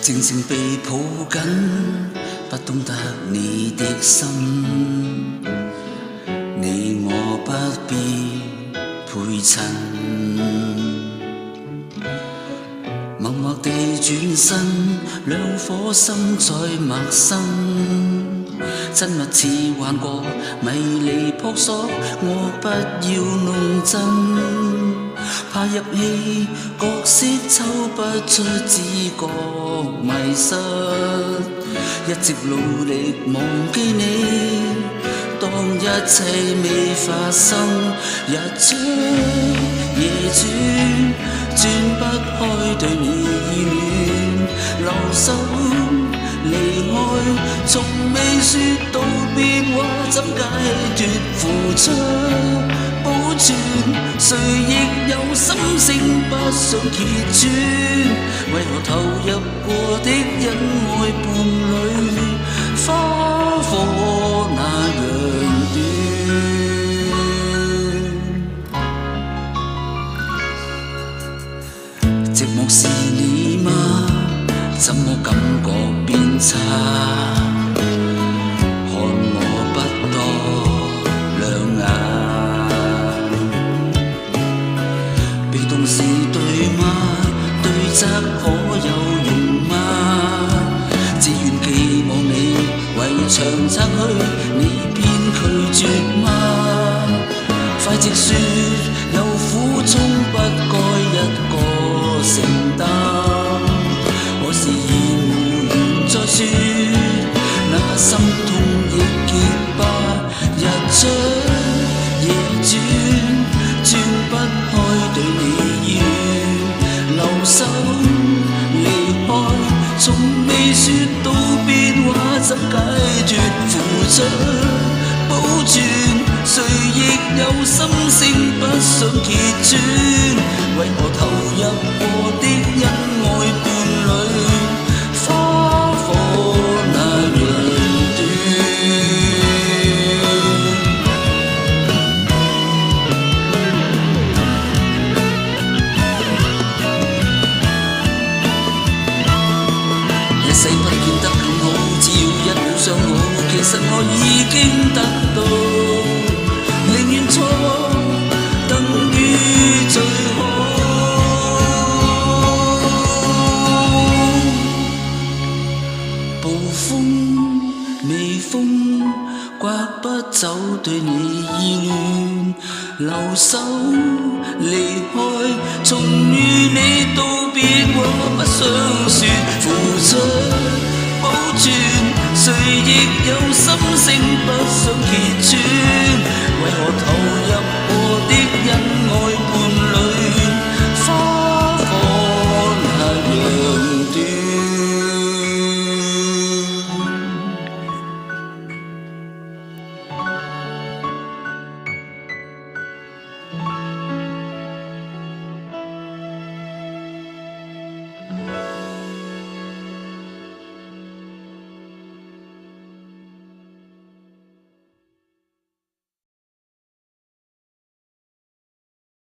靜靜被抱緊，不懂得你的心，你我不必配襯，默默地轉身，兩顆心再陌生，親密似幻覺，迷離撲朔，我不要弄真，怕入戲角色抽不出，只覺迷失，一直努力忘記你，當一切未發生，日出夜轉，轉不開對你意戀，留守離開，從未說道別話，怎解脫付出保存，誰亦有心聲不想揭穿，為何投入過的恩愛伴侶，花火那樣短，寂寞是你嗎？怎麼感覺變差？看我不多兩眼，被動是對嗎？對則可有用嗎？只願寄望你圍牆拆去，你偏拒絕嗎？快直說有苦衷不該一個承擔，我是義無緣再說，那心痛亦結疤，日出夜轉，轉不開對你意戀，留守離開，從未說道別話，怎解脫付出保存，誰亦有心聲不想揭穿，為何投入過的恩愛伴侶，花火那樣短，一世不見得更好，只要一秒相好，其實我已經得到，寧願錯等於最好。暴風微風刮不走對你意戀，留守離開，重與你道別話不想說，付出保存，誰亦有心聲不想揭穿，